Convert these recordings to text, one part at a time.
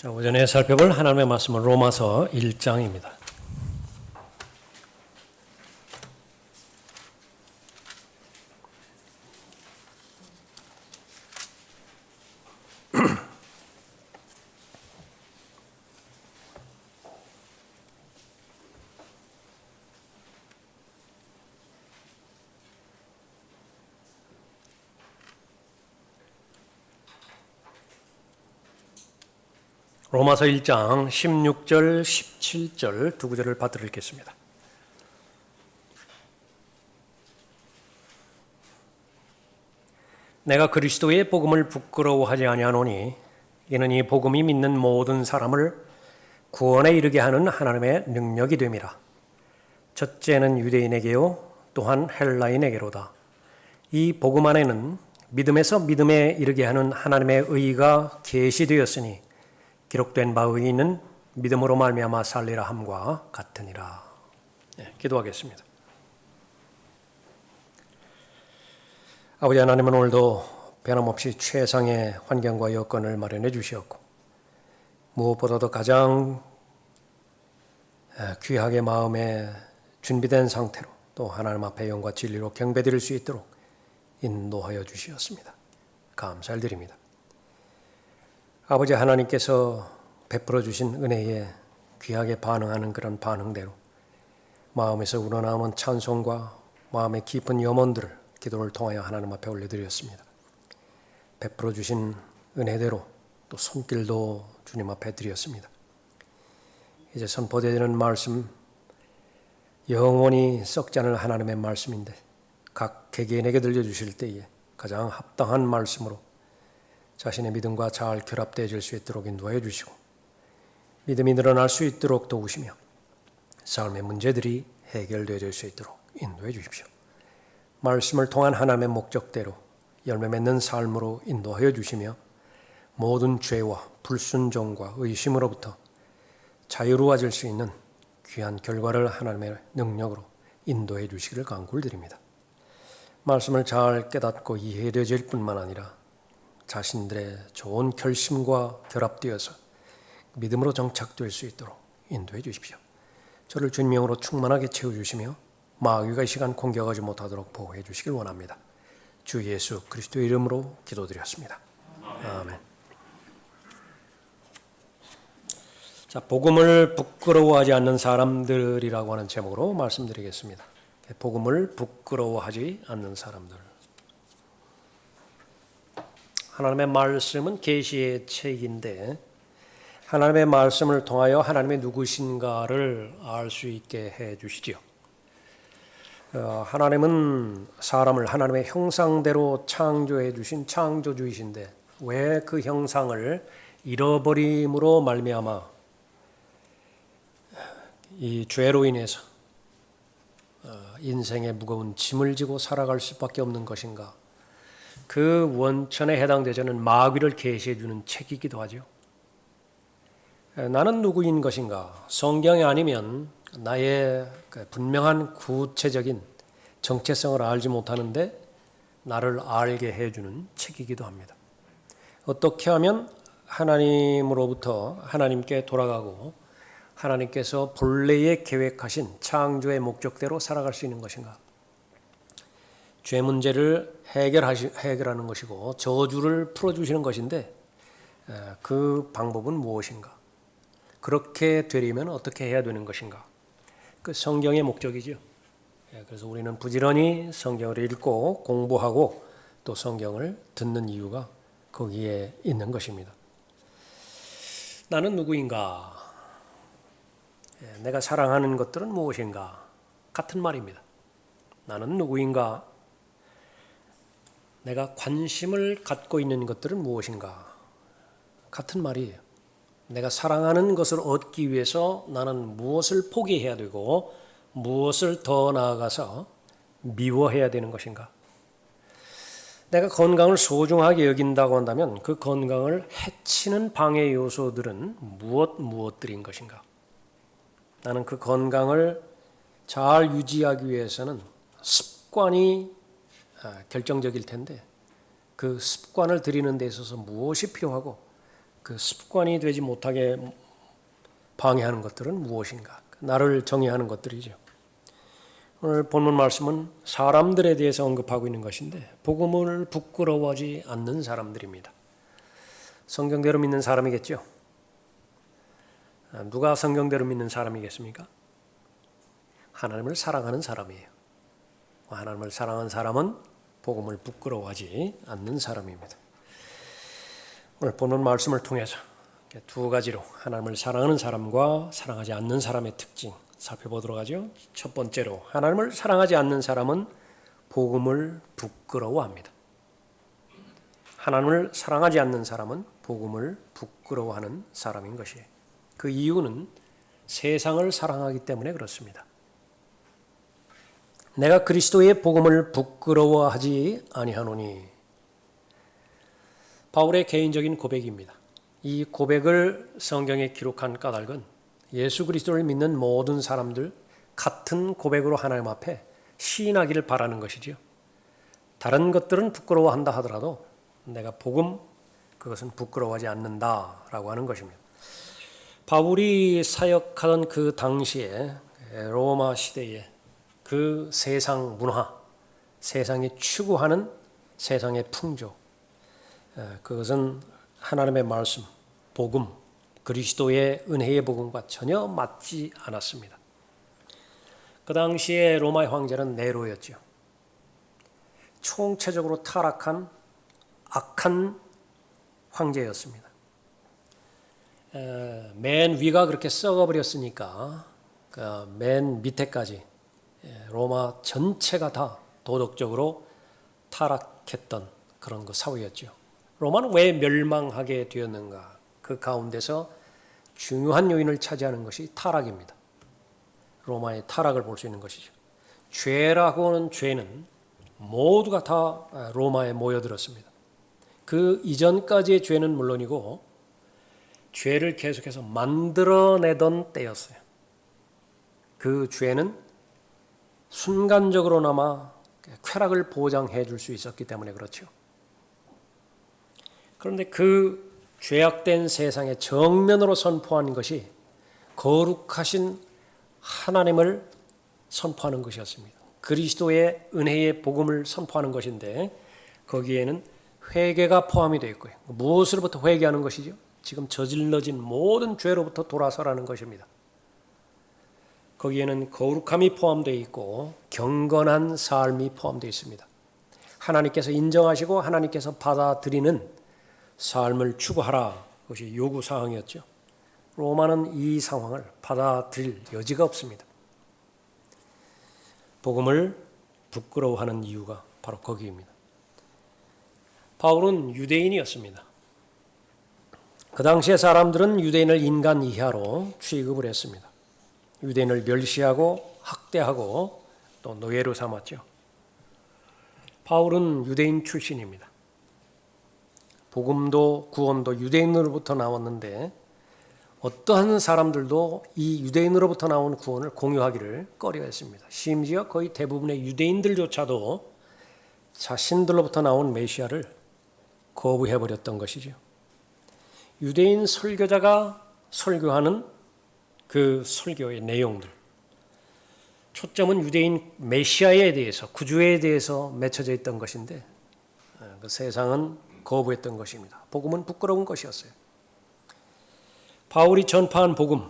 자, 오전에 살펴볼 하나님의 말씀은 로마서 1장입니다. 로마서 1장 16절, 17절 두 구절을 받들어 읽겠습니다. 내가 그리스도의 복음을 부끄러워하지 아니하노니 이는 이 복음이 믿는 모든 사람을 구원에 이르게 하는 하나님의 능력이 됨이라. 첫째는 유대인에게요 또한 헬라인에게로다. 이 복음 안에는 믿음에서 믿음에 이르게 하는 하나님의 의가 계시되었으니 기록된 바 의인은 믿음으로 말미암아 살리라 함과 같으니라. 기도하겠습니다. 아버지 하나님은 오늘도 변함없이 최상의 환경과 여건을 마련해 주시었고 무엇보다도 가장 귀하게 마음에 준비된 상태로 또 하나님 앞에 영과 진리로 경배드릴 수 있도록 인도하여 주시었습니다. 감사를 드립니다. 아버지 하나님께서 베풀어 주신 은혜에 귀하게 반응하는 그런 반응대로 마음에서 우러나오는 찬송과 마음의 깊은 염원들을 기도를 통하여 하나님 앞에 올려드렸습니다. 베풀어 주신 은혜대로 또 손길도 주님 앞에 드렸습니다. 이제 선포되는 말씀 영원히 썩지 않을 하나님의 말씀인데 각 개개인에게 들려주실 때에 가장 합당한 말씀으로 자신의 믿음과 잘 결합되어질 수 있도록 인도하여 주시고 믿음이 늘어날 수 있도록 도우시며 삶의 문제들이 해결되어질 수 있도록 인도해 주십시오. 말씀을 통한 하나님의 목적대로 열매 맺는 삶으로 인도하여 주시며 모든 죄와 불순종과 의심으로부터 자유로워질 수 있는 귀한 결과를 하나님의 능력으로 인도해 주시기를 간구를 드립니다. 말씀을 잘 깨닫고 이해되어질 뿐만 아니라 자신들의 좋은 결심과 결합되어서 믿음으로 정착될 수 있도록 인도해 주십시오. 저를 주님으로 충만하게 채워주시며 마귀가 이 시간 공격하지 못하도록 보호해 주시길 원합니다. 주 예수 그리스도의 이름으로 기도드렸습니다. 아멘. 자, 복음을 부끄러워하지 않는 사람들이라고 하는 제목으로 말씀드리겠습니다. 복음을 부끄러워하지 않는 사람들. 하나님의 말씀은 계시의 책인데 하나님의 말씀을 통하여 하나님의 누구신가를 알 수 있게 해 주시지요. 하나님은 사람을 하나님의 형상대로 창조해 주신 창조주이신데 왜 그 형상을 잃어버림으로 말미암아 이 죄로 인해서 인생의 무거운 짐을 지고 살아갈 수밖에 없는 것인가? 그 원천에 해당되지 않는 마귀를 계시해 주는 책이기도 하죠. 나는 누구인 것인가? 성경이 아니면 나의 분명한 구체적인 정체성을 알지 못하는데 나를 알게 해주는 책이기도 합니다. 어떻게 하면 하나님으로부터 하나님께 돌아가고 하나님께서 본래의 계획하신 창조의 목적대로 살아갈 수 있는 것인가? 죄 문제를 해결하는 것이고 저주를 풀어주시는 것인데 그 방법은 무엇인가? 그렇게 되려면 어떻게 해야 되는 것인가? 그 성경의 목적이죠. 그래서 우리는 부지런히 성경을 읽고 공부하고 또 성경을 듣는 이유가 거기에 있는 것입니다. 나는 누구인가? 내가 사랑하는 것들은 무엇인가? 같은 말입니다. 나는 누구인가? 내가 관심을 갖고 있는 것들은 무엇인가? 같은 말이에요. 내가 사랑하는 것을 얻기 위해서 나는 무엇을 포기해야 되고 무엇을 더 나아가서 미워해야 되는 것인가? 내가 건강을 소중하게 여긴다고 한다면 그 건강을 해치는 방해 요소들은 무엇들인 것인가? 나는 그 건강을 잘 유지하기 위해서는 습관이 결정적일 텐데 그 습관을 들이는 데 있어서 무엇이 필요하고 그 습관이 되지 못하게 방해하는 것들은 무엇인가? 나를 정의하는 것들이죠. 오늘 본문 말씀은 사람들에 대해서 언급하고 있는 것인데 복음을 부끄러워하지 않는 사람들입니다. 성경대로 믿는 사람이겠죠. 누가 성경대로 믿는 사람이겠습니까? 하나님을 사랑하는 사람이에요. 하나님을 사랑하는 사람은 복음을 부끄러워하지 않는 사람입니다. 오늘 본문 말씀을 통해서 두 가지로 하나님을 사랑하는 사람과 사랑하지 않는 사람의 특징 살펴보도록 하죠. 첫 번째로 하나님을 사랑하지 않는 사람은 복음을 부끄러워합니다. 하나님을 사랑하지 않는 사람은 복음을 부끄러워하는 사람인 것이에요. 그 이유는 세상을 사랑하기 때문에 그렇습니다. 내가 그리스도의 복음을 부끄러워하지 아니하노니. 바울의 개인적인 고백입니다. 이 고백을 성경에 기록한 까닭은 예수 그리스도를 믿는 모든 사람들 같은 고백으로 하나님 앞에 시인하기를 바라는 것이죠. 다른 것들은 부끄러워한다 하더라도 내가 복음 그것은 부끄러워하지 않는다라고 하는 것입니다. 바울이 사역하던 그 당시에 로마 시대에 그 세상 문화, 세상이 추구하는 세상의 풍조, 그것은 하나님의 말씀, 복음, 그리스도의 은혜의 복음과 전혀 맞지 않았습니다. 그 당시에 로마의 황제는 네로였죠. 총체적으로 타락한 악한 황제였습니다. 맨 위가 그렇게 썩어버렸으니까 맨 밑에까지 로마 전체가 다 도덕적으로 타락했던 그런 그 사회였죠. 로마는 왜 멸망하게 되었는가? 그 가운데서 중요한 요인을 차지하는 것이 타락입니다. 로마의 타락을 볼 수 있는 것이죠. 죄라고 하는 죄는 모두가 다 로마에 모여들었습니다. 그 이전까지의 죄는 물론이고 죄를 계속해서 만들어내던 때였어요. 그 죄는 순간적으로나마 쾌락을 보장해 줄 수 있었기 때문에 그렇죠. 그런데 그 죄악된 세상에 정면으로 선포한 것이 거룩하신 하나님을 선포하는 것이었습니다. 그리스도의 은혜의 복음을 선포하는 것인데 거기에는 회개가 포함이 되어 있고요. 무엇으로부터 회개하는 것이죠? 지금 저질러진 모든 죄로부터 돌아서라는 것입니다. 거기에는 거룩함이 포함되어 있고 경건한 삶이 포함되어 있습니다. 하나님께서 인정하시고 하나님께서 받아들이는 삶을 추구하라. 그것이 요구사항이었죠. 로마는 이 상황을 받아들일 여지가 없습니다. 복음을 부끄러워하는 이유가 바로 거기입니다. 바울은 유대인이었습니다. 그 당시의 사람들은 유대인을 인간 이하로 취급을 했습니다. 유대인을 멸시하고 학대하고 또 노예로 삼았죠. 바울은 유대인 출신입니다. 복음도 구원도 유대인으로부터 나왔는데 어떠한 사람들도 이 유대인으로부터 나온 구원을 공유하기를 꺼려했습니다. 심지어 거의 대부분의 유대인들조차도 자신들로부터 나온 메시아를 거부해버렸던 것이죠. 유대인 설교자가 설교하는 그 설교의 내용들, 초점은 유대인 메시아에 대해서, 구주에 대해서 맺혀져 있던 것인데 그 세상은 거부했던 것입니다. 복음은 부끄러운 것이었어요. 바울이 전파한 복음,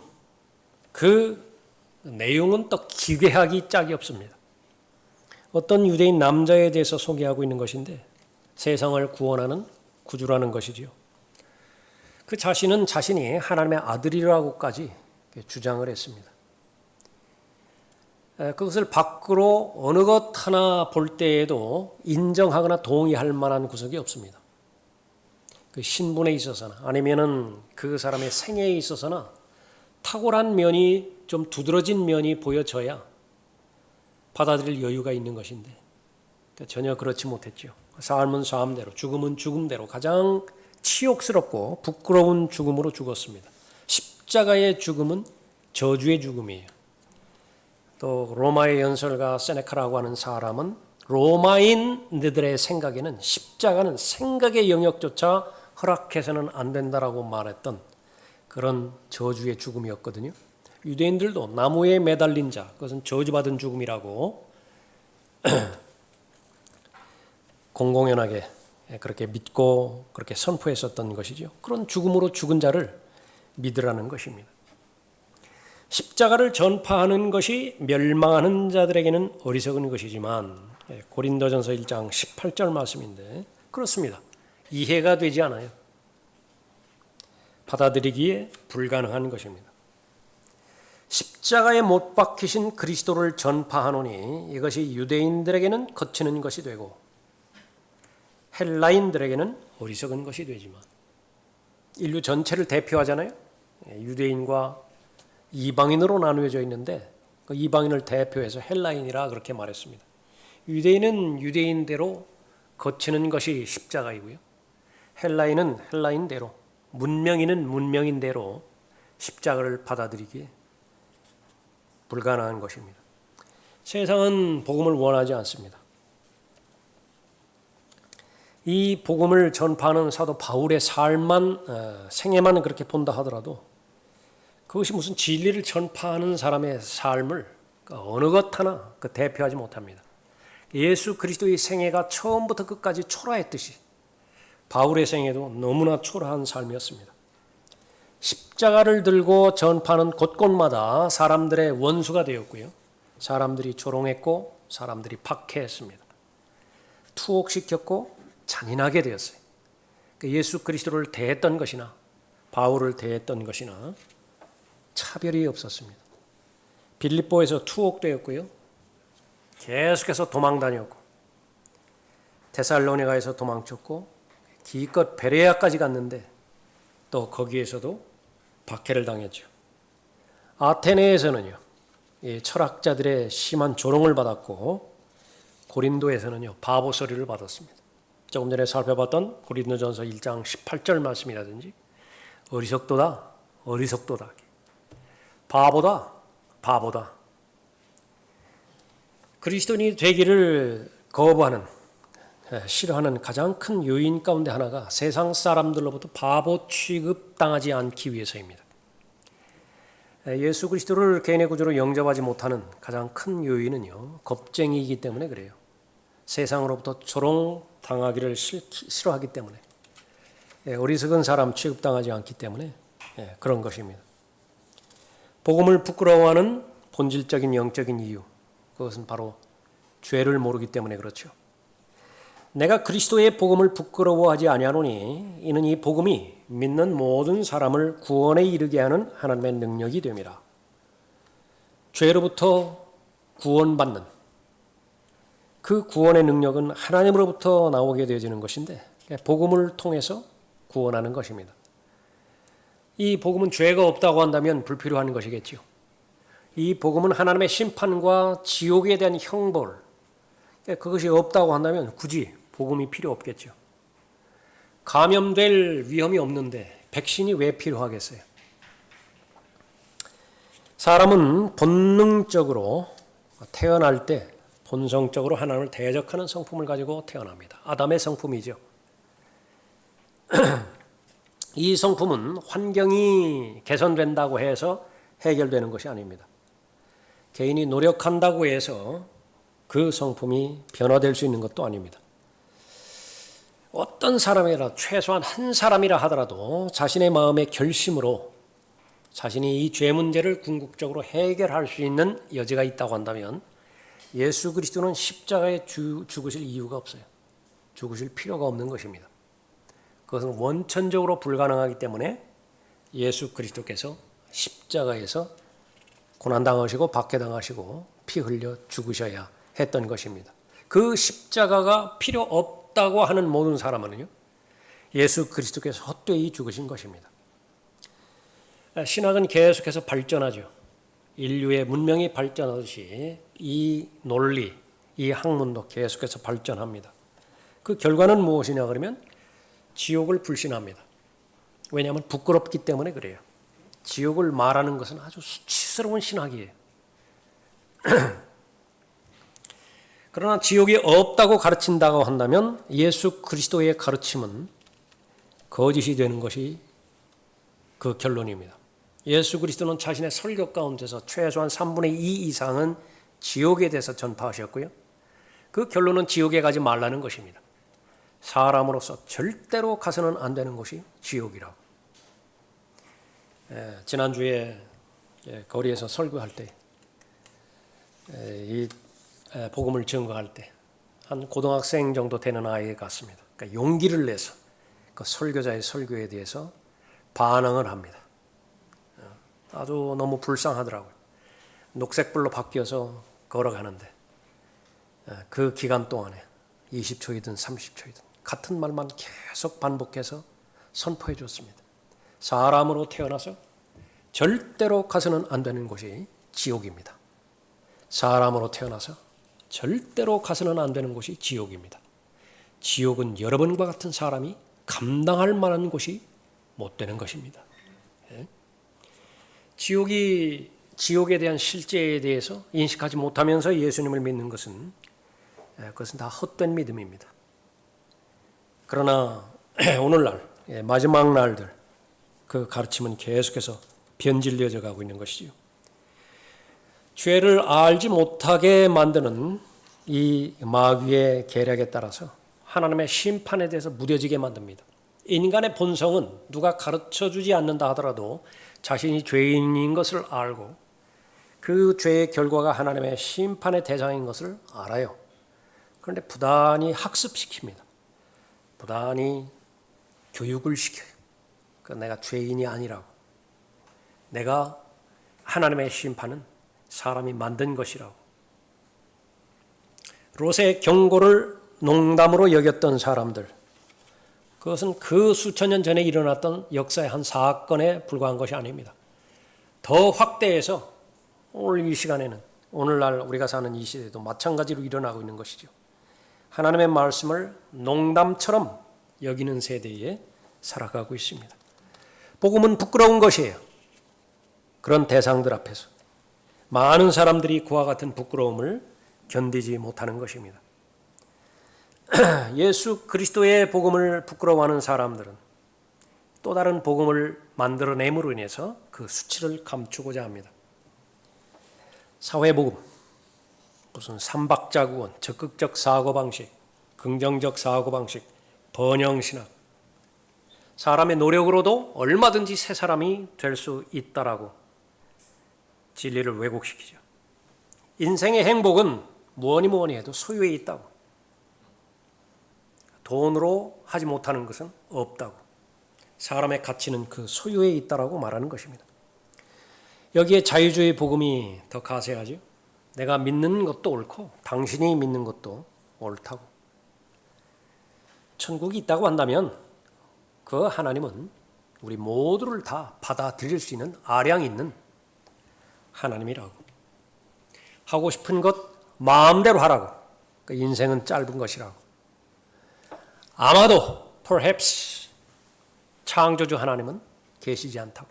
그 내용은 또 기괴하기 짝이 없습니다. 어떤 유대인 남자에 대해서 소개하고 있는 것인데 세상을 구원하는 구주라는 것이지요. 그 자신은 자신이 하나님의 아들이라고까지 주장을 했습니다. 그것을 밖으로 어느 것 하나 볼 때에도 인정하거나 동의할 만한 구석이 없습니다. 그 신분에 있어서나 아니면은 그 사람의 생애에 있어서나 탁월한 면이 좀 두드러진 면이 보여져야 받아들일 여유가 있는 것인데 전혀 그렇지 못했죠. 삶은 삶대로, 죽음은 죽음대로 가장 치욕스럽고 부끄러운 죽음으로 죽었습니다. 십자가의 죽음은 저주의 죽음이에요. 또 로마의 연설가 세네카라고 하는 사람은 로마인들의 생각에는 십자가는 생각의 영역조차 허락해서는 안 된다라고 말했던 그런 저주의 죽음이었거든요. 유대인들도 나무에 매달린 자, 그것은 저주받은 죽음이라고 공공연하게 그렇게 믿고 그렇게 선포했었던 것이죠. 그런 죽음으로 죽은 자를 믿으라는 것입니다. 십자가를 전파하는 것이 멸망하는 자들에게는 어리석은 것이지만 고린도전서 1장 18절 말씀인데 그렇습니다. 이해가 되지 않아요. 받아들이기에 불가능한 것입니다. 십자가에 못 박히신 그리스도를 전파하노니 이것이 유대인들에게는 거치는 것이 되고 헬라인들에게는 어리석은 것이 되지만 인류 전체를 대표하잖아요. 유대인과 이방인으로 나누어져 있는데 그 이방인을 대표해서 헬라인이라 그렇게 말했습니다. 유대인은 유대인대로 거치는 것이 십자가이고요. 헬라인은 헬라인대로, 문명인은 문명인대로 십자가를 받아들이기에 불가능한 것입니다. 세상은 복음을 원하지 않습니다. 이 복음을 전파하는 사도 바울의 삶만 생애만 그렇게 본다 하더라도 그것이 무슨 진리를 전파하는 사람의 삶을 어느 것 하나 대표하지 못합니다. 예수 그리스도의 생애가 처음부터 끝까지 초라했듯이 바울의 생애도 너무나 초라한 삶이었습니다. 십자가를 들고 전파하는 곳곳마다 사람들의 원수가 되었고요. 사람들이 조롱했고 사람들이 박해했습니다. 투옥시켰고 잔인하게 되었어요. 예수 그리스도를 대했던 것이나 바울을 대했던 것이나 차별이 없었습니다. 빌립보에서 투옥되었고요. 계속해서 도망다녔고 데살로니가에서 도망쳤고 기껏 베레아까지 갔는데 또 거기에서도 박해를 당했죠. 아테네에서는요. 철학자들의 심한 조롱을 받았고 고린도에서는요. 바보 소리를 받았습니다. 조금 전에 살펴봤던 고린도전서 1장 18절 말씀이라든지 어리석도다, 어리석도다, 바보다, 바보다. 그리스도인이 되기를 거부하는, 싫어하는 가장 큰 요인 가운데 하나가 세상 사람들로부터 바보 취급당하지 않기 위해서입니다. 예수 그리스도를 개인의 구주로 영접하지 못하는 가장 큰 요인은요, 겁쟁이이기 때문에 그래요. 세상으로부터 조롱당하기를 싫어하기 때문에, 어리석은 사람 취급당하지 않기 때문에 그런 것입니다. 복음을 부끄러워하는 본질적인 영적인 이유, 그것은 바로 죄를 모르기 때문에 그렇죠. 내가 그리스도의 복음을 부끄러워하지 아니하노니 이는 이 복음이 믿는 모든 사람을 구원에 이르게 하는 하나님의 능력이 됨이라. 죄로부터 구원받는 그 구원의 능력은 하나님으로부터 나오게 되어지는 것인데 복음을 통해서 구원하는 것입니다. 이 복음은 죄가 없다고 한다면 불필요한 것이겠지요. 이 복음은 하나님의 심판과 지옥에 대한 형벌, 그것이 없다고 한다면 굳이 복음이 필요 없겠죠. 감염될 위험이 없는데 백신이 왜 필요하겠어요? 사람은 본능적으로 태어날 때 본성적으로 하나님을 대적하는 성품을 가지고 태어납니다. 아담의 성품이죠. 이 성품은 환경이 개선된다고 해서 해결되는 것이 아닙니다. 개인이 노력한다고 해서 그 성품이 변화될 수 있는 것도 아닙니다. 어떤 사람이라 최소한 한 사람이라 하더라도 자신의 마음의 결심으로 자신이 이 죄 문제를 궁극적으로 해결할 수 있는 여지가 있다고 한다면 예수 그리스도는 십자가에 죽으실 이유가 없어요. 죽으실 필요가 없는 것입니다. 그것은 원천적으로 불가능하기 때문에 예수 그리스도께서 십자가에서 고난당하시고 박해당하시고 피 흘려 죽으셔야 했던 것입니다. 그 십자가가 필요 없다고 하는 모든 사람은요, 예수 그리스도께서 헛되이 죽으신 것입니다. 신학은 계속해서 발전하죠. 인류의 문명이 발전하듯이 이 논리, 이 학문도 계속해서 발전합니다. 그 결과는 무엇이냐 그러면 지옥을 불신합니다. 왜냐하면 부끄럽기 때문에 그래요. 지옥을 말하는 것은 아주 수치스러운 신학이에요. 그러나 지옥이 없다고 가르친다고 한다면 예수 그리스도의 가르침은 거짓이 되는 것이 그 결론입니다. 예수 그리스도는 자신의 설교 가운데서 최소한 3분의 2 이상은 지옥에 대해서 전파하셨고요. 그 결론은 지옥에 가지 말라는 것입니다. 사람으로서 절대로 가서는 안 되는 곳이 지옥이라고. 지난주에 거리에서 설교할 때, 이 복음을 증거할 때 한 고등학생 정도 되는 아이에 갔습니다. 그러니까 용기를 내서 그 설교자의 설교에 대해서 반항을 합니다. 아주 너무 불쌍하더라고요. 녹색불로 바뀌어서 걸어가는데 그 기간 동안에 20초이든 30초이든 같은 말만 계속 반복해서 선포해 줬습니다. 사람으로 태어나서 절대로 가서는 안 되는 곳이 지옥입니다. 사람으로 태어나서 절대로 가서는 안 되는 곳이 지옥입니다. 지옥은 여러분과 같은 사람이 감당할 만한 곳이 못 되는 것입니다. 지옥에 대한 실제에 대해서 인식하지 못하면서 예수님을 믿는 것은 그것은 다 헛된 믿음입니다. 그러나 오늘날 마지막 날들 그 가르침은 계속해서 변질되어져 가고 있는 것이지요. 죄를 알지 못하게 만드는 이 마귀의 계략에 따라서 하나님의 심판에 대해서 무뎌지게 만듭니다. 인간의 본성은 누가 가르쳐주지 않는다 하더라도 자신이 죄인인 것을 알고 그 죄의 결과가 하나님의 심판의 대상인 것을 알아요. 그런데 부단히 학습시킵니다. 부단히 교육을 시켜요. 내가 죄인이 아니라고. 내가 하나님의 심판은 사람이 만든 것이라고. 롯의 경고를 농담으로 여겼던 사람들, 그것은 그 수천 년 전에 일어났던 역사의 한 사건에 불과한 것이 아닙니다. 더 확대해서 오늘 이 시간에는 오늘날 우리가 사는 이 시대도 마찬가지로 일어나고 있는 것이죠. 하나님의 말씀을 농담처럼 여기는 세대에 살아가고 있습니다. 복음은 부끄러운 것이에요. 그런 대상들 앞에서 많은 사람들이 그와 같은 부끄러움을 견디지 못하는 것입니다. 예수 그리스도의 복음을 부끄러워하는 사람들은 또 다른 복음을 만들어냄으로 인해서 그 수치를 감추고자 합니다. 사회복음, 무슨 삼박자구원, 적극적 사고방식, 긍정적 사고방식, 번영신학, 사람의 노력으로도 얼마든지 새 사람이 될 수 있다라고 진리를 왜곡시키죠. 인생의 행복은 뭐니 해도 소유에 있다고. 돈으로 하지 못하는 것은 없다고. 사람의 가치는 그 소유에 있다라고 말하는 것입니다. 여기에 자유주의 복음이 더 가세하죠. 내가 믿는 것도 옳고 당신이 믿는 것도 옳다고. 천국이 있다고 한다면 그 하나님은 우리 모두를 다 받아들일 수 있는 아량 있는 하나님이라고. 하고 싶은 것 마음대로 하라고. 그 인생은 짧은 것이라고. 아마도 perhaps 창조주 하나님은 계시지 않다고.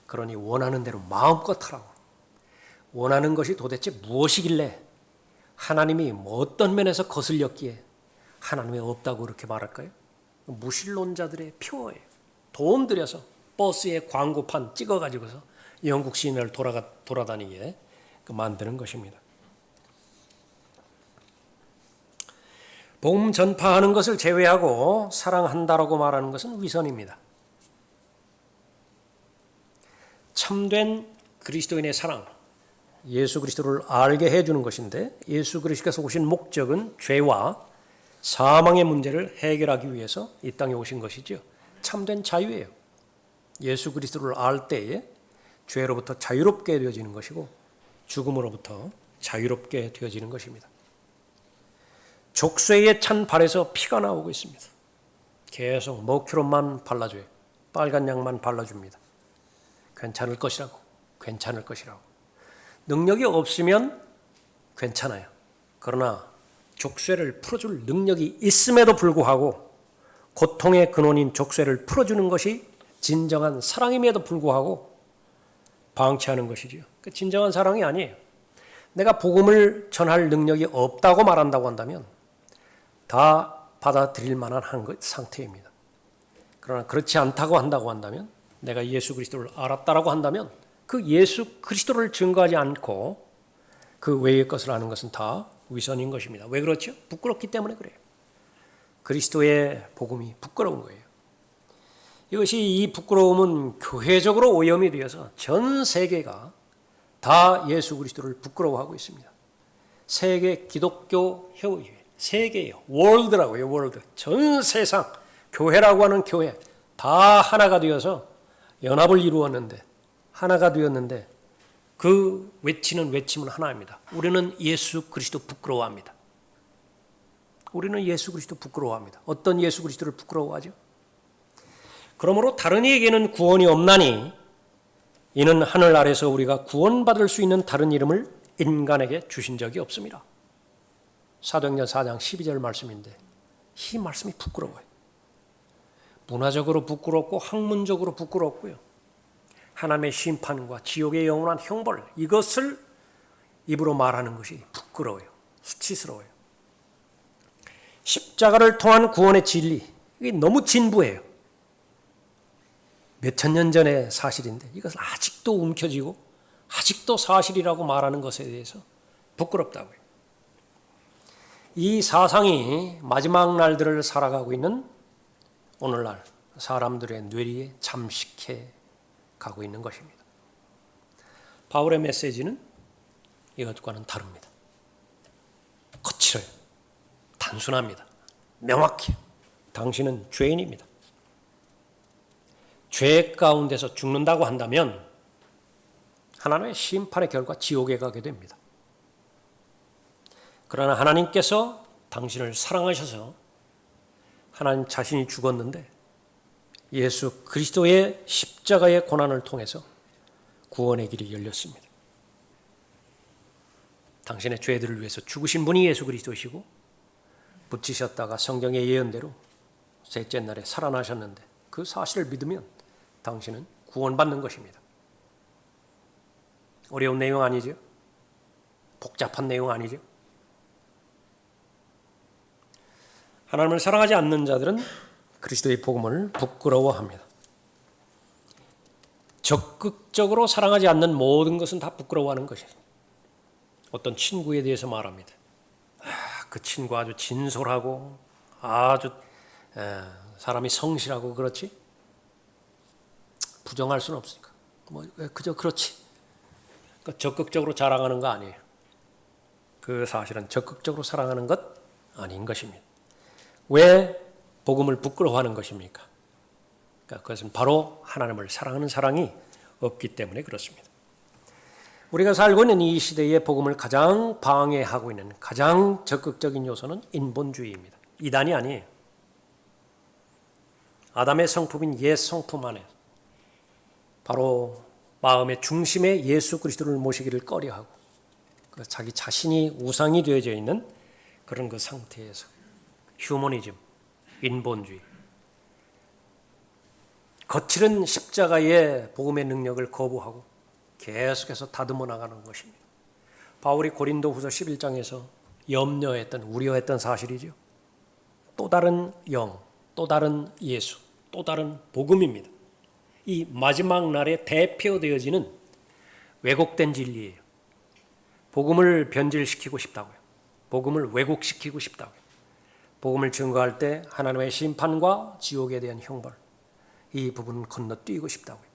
그러니 원하는 대로 마음껏 하라고. 원하는 것이 도대체 무엇이길래 하나님이 어떤 면에서 거슬렸기에 하나님이 없다고 그렇게 말할까요? 무신론자들의 표어예요. 돈 들여서 버스에 광고판 찍어가지고서 영국 시내를 돌아다니게 만드는 것입니다. 복음 전파하는 것을 제외하고 사랑한다라고 말하는 것은 위선입니다. 참된 그리스도인의 사랑, 예수 그리스도를 알게 해주는 것인데, 예수 그리스도께서 오신 목적은 죄와 사망의 문제를 해결하기 위해서 이 땅에 오신 것이죠. 참된 자유예요. 예수 그리스도를 알 때에 죄로부터 자유롭게 되어지는 것이고 죽음으로부터 자유롭게 되어지는 것입니다. 족쇄에 찬 발에서 피가 나오고 있습니다. 계속 머큐론만 발라줘요. 빨간 약만 발라줍니다. 괜찮을 것이라고. 괜찮을 것이라고. 능력이 없으면 괜찮아요. 그러나 족쇄를 풀어줄 능력이 있음에도 불구하고 고통의 근원인 족쇄를 풀어주는 것이 진정한 사랑임에도 불구하고 방치하는 것이죠. 진정한 사랑이 아니에요. 내가 복음을 전할 능력이 없다고 말한다고 한다면 다 받아들일 만한 상태입니다. 그러나 그렇지 않다고 한다고 한다면, 내가 예수 그리스도를 알았다라고 한다면 그 예수 그리스도를 증거하지 않고 그 외의 것을 아는 것은 다 위선인 것입니다. 왜 그렇죠? 부끄럽기 때문에 그래요. 그리스도의 복음이 부끄러운 거예요. 이것이 이 부끄러움은 교회적으로 오염이 되어서 전 세계가 다 예수 그리스도를 부끄러워하고 있습니다. 세계 기독교 협의회, 세계예요. 월드라고요, 월드. 전 세상 교회라고 하는 교회 다 하나가 되어서 연합을 이루었는데, 하나가 되었는데 그 외치는 외침은 하나입니다. 우리는 예수 그리스도 부끄러워합니다. 우리는 예수 그리스도 부끄러워합니다. 어떤 예수 그리스도를 부끄러워하죠? 그러므로 다른 이에게는 구원이 없나니 이는 하늘 아래서 우리가 구원받을 수 있는 다른 이름을 인간에게 주신 적이 없습니다. 사도행전 4장 12절 말씀인데 이 말씀이 부끄러워요. 문화적으로 부끄럽고 학문적으로 부끄럽고요. 하나님의 심판과 지옥의 영원한 형벌, 이것을 입으로 말하는 것이 부끄러워요. 수치스러워요. 십자가를 통한 구원의 진리, 이게 너무 진부해요. 몇천 년 전의 사실인데 이것을 아직도 움켜쥐고 아직도 사실이라고 말하는 것에 대해서 부끄럽다고요. 이 사상이 마지막 날들을 살아가고 있는 오늘날 사람들의 뇌리에 잠식해 가고 있는 것입니다. 바울의 메시지는 이것과는 다릅니다. 거칠어요. 단순합니다. 명확해요. 당신은 죄인입니다. 죄 가운데서 죽는다고 한다면 하나님의 심판의 결과 지옥에 가게 됩니다. 그러나 하나님께서 당신을 사랑하셔서 하나님 자신이 죽었는데 예수 그리스도의 십자가의 고난을 통해서 구원의 길이 열렸습니다. 당신의 죄들을 위해서 죽으신 분이 예수 그리스도시고 붙이셨다가 성경의 예언대로 셋째 날에 살아나셨는데 그 사실을 믿으면 당신은 구원받는 것입니다. 어려운 내용 아니죠? 복잡한 내용 아니죠? 하나님을 사랑하지 않는 자들은 그리스도의 복음을 부끄러워합니다. 적극적으로 사랑하지 않는 모든 것은 다 부끄러워하는 것이에요. 어떤 친구에 대해서 말합니다. 그 친구 아주 진솔하고 아주 사람이 성실하고 그렇지? 부정할 수는 없으니까. 그저 그렇지. 그러니까 적극적으로 자랑하는 거 아니에요. 그 사실은 적극적으로 사랑하는 것 아닌 것입니다. 왜 복음을 부끄러워하는 것입니까? 그러니까 그것은 바로 하나님을 사랑하는 사랑이 없기 때문에 그렇습니다. 우리가 살고 있는 이 시대에 복음을 가장 방해하고 있는 가장 적극적인 요소는 인본주의입니다. 이단이 아니에요. 아담의 성품인 옛 성품 안에 바로 마음의 중심에 예수 그리스도를 모시기를 꺼려하고 자기 자신이 우상이 되어져 있는 그런 그 상태에서 휴머니즘, 인본주의, 거칠은 십자가의 복음의 능력을 거부하고 계속해서 다듬어 나가는 것입니다. 바울이 고린도후서 11장에서 염려했던, 우려했던 사실이죠. 또 다른 영, 또 다른 예수, 또 다른 복음입니다. 이 마지막 날에 대표되어지는 왜곡된 진리예요. 복음을 변질시키고 싶다고요. 복음을 왜곡시키고 싶다고요. 복음을 증거할 때 하나님의 심판과 지옥에 대한 형벌, 이 부분을 건너뛰고 싶다고요.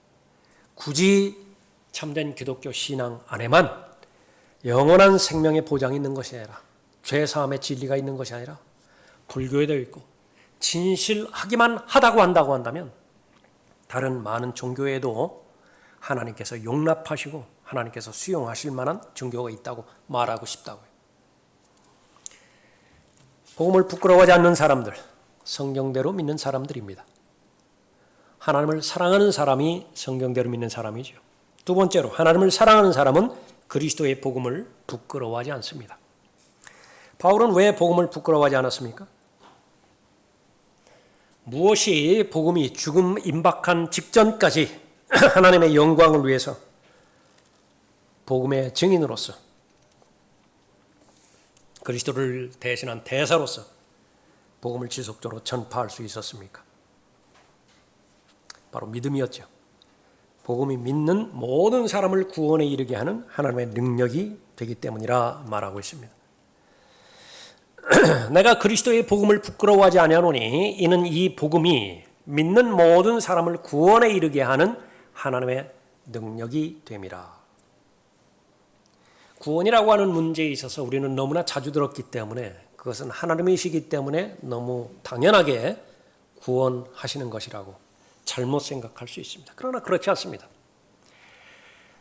굳이 참된 기독교 신앙 안에만 영원한 생명의 보장이 있는 것이 아니라 죄사함의 진리가 있는 것이 아니라 불교에도 있고 진실하기만 하다고 한다고 한다면 다른 많은 종교에도 하나님께서 용납하시고 하나님께서 수용하실 만한 종교가 있다고 말하고 싶다고요. 복음을 부끄러워하지 않는 사람들, 성경대로 믿는 사람들입니다. 하나님을 사랑하는 사람이 성경대로 믿는 사람이죠. 두 번째로 하나님을 사랑하는 사람은 그리스도의 복음을 부끄러워하지 않습니다. 바울은 왜 복음을 부끄러워하지 않았습니까? 무엇이 복음이 죽음 임박한 직전까지 하나님의 영광을 위해서 복음의 증인으로서 그리스도를 대신한 대사로서 복음을 지속적으로 전파할 수 있었습니까? 바로 믿음이었죠. 복음이 믿는 모든 사람을 구원에 이르게 하는 하나님의 능력이 되기 때문이라 말하고 있습니다. 내가 그리스도의 복음을 부끄러워하지 아니하노니 이는 이 복음이 믿는 모든 사람을 구원에 이르게 하는 하나님의 능력이 됨이라. 구원이라고 하는 문제에 있어서 우리는 너무나 자주 들었기 때문에 그것은 하나님이시기 때문에 너무 당연하게 구원하시는 것이라고 잘못 생각할 수 있습니다. 그러나 그렇지 않습니다.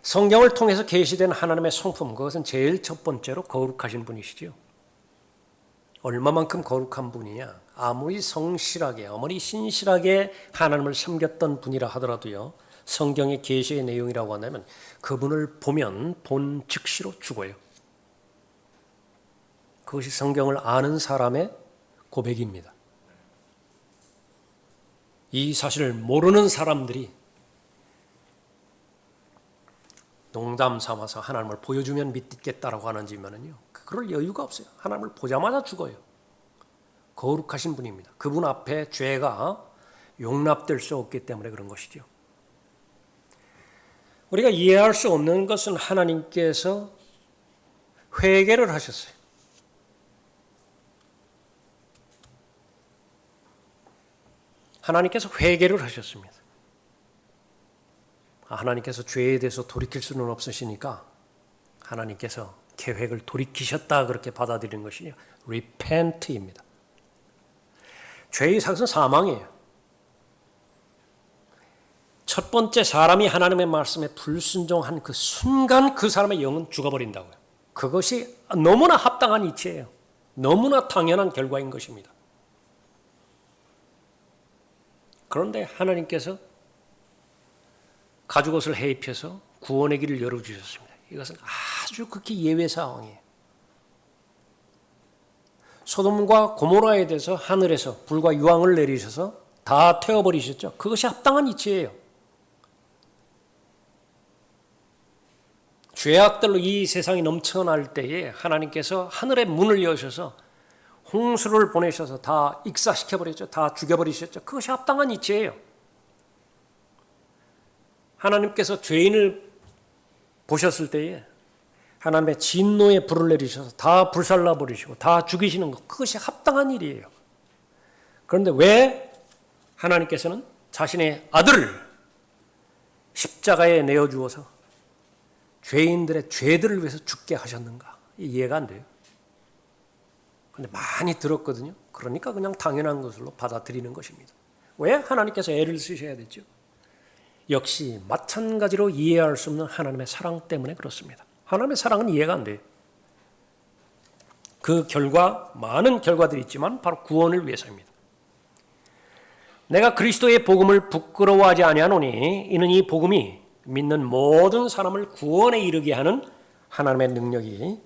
성경을 통해서 계시된 하나님의 성품, 그것은 제일 첫 번째로 거룩하신 분이시죠. 얼마만큼 거룩한 분이냐? 아무리 성실하게, 아무리 신실하게 하나님을 섬겼던 분이라 하더라도요, 성경의 계시의 내용이라고 한다면 그분을 보면 본 즉시로 죽어요. 그것이 성경을 아는 사람의 고백입니다. 이 사실을 모르는 사람들이 농담 삼아서 하나님을 보여주면 믿겠다라고 하는지만은요, 그럴 여유가 없어요. 하나님을 보자마자 죽어요. 거룩하신 분입니다. 그분 앞에 죄가 용납될 수 없기 때문에 그런 것이죠. 우리가 이해할 수 없는 것은 하나님께서 회개를 하셨어요. 하나님께서 회개를 하셨습니다. 하나님께서 죄에 대해서 돌이킬 수는 없으시니까 하나님께서 계획을 돌이키셨다 그렇게 받아들이는 것이 repent입니다. 죄의 삭은 사망이에요. 첫 번째 사람이 하나님의 말씀에 불순종한 그 순간 그 사람의 영은 죽어버린다고요. 그것이 너무나 합당한 이치예요. 너무나 당연한 결과인 것입니다. 그런데 하나님께서 가죽옷을 해입혀서 구원의 길을 열어주셨습니다. 이것은 아주 극히 예외 상황이에요. 소돔과 고모라에 대해서 하늘에서 불과 유황을 내리셔서 다 태워버리셨죠. 그것이 합당한 이치예요. 죄악들로 이 세상이 넘쳐날 때에 하나님께서 하늘의 문을 여셔서 홍수를 보내셔서 다 익사시켜버렸죠. 다 죽여버리셨죠. 그것이 합당한 이치예요. 하나님께서 죄인을 보셨을 때에 하나님의 진노의 불을 내리셔서 다 불살라버리시고 다 죽이시는 것, 그것이 합당한 일이에요. 그런데 왜 하나님께서는 자신의 아들을 십자가에 내어주어서 죄인들의 죄들을 위해서 죽게 하셨는가? 이해가 안 돼요. 근데 많이 들었거든요. 그러니까 그냥 당연한 것으로 받아들이는 것입니다. 왜 하나님께서 애를 쓰셔야 됐죠? 역시 마찬가지로 이해할 수 없는 하나님의 사랑 때문에 그렇습니다. 하나님의 사랑은 이해가 안 돼요. 그 결과, 많은 결과들이 있지만 바로 구원을 위해서입니다. 내가 그리스도의 복음을 부끄러워하지 아니하노니 이는 이 복음이 믿는 모든 사람을 구원에 이르게 하는 하나님의 능력이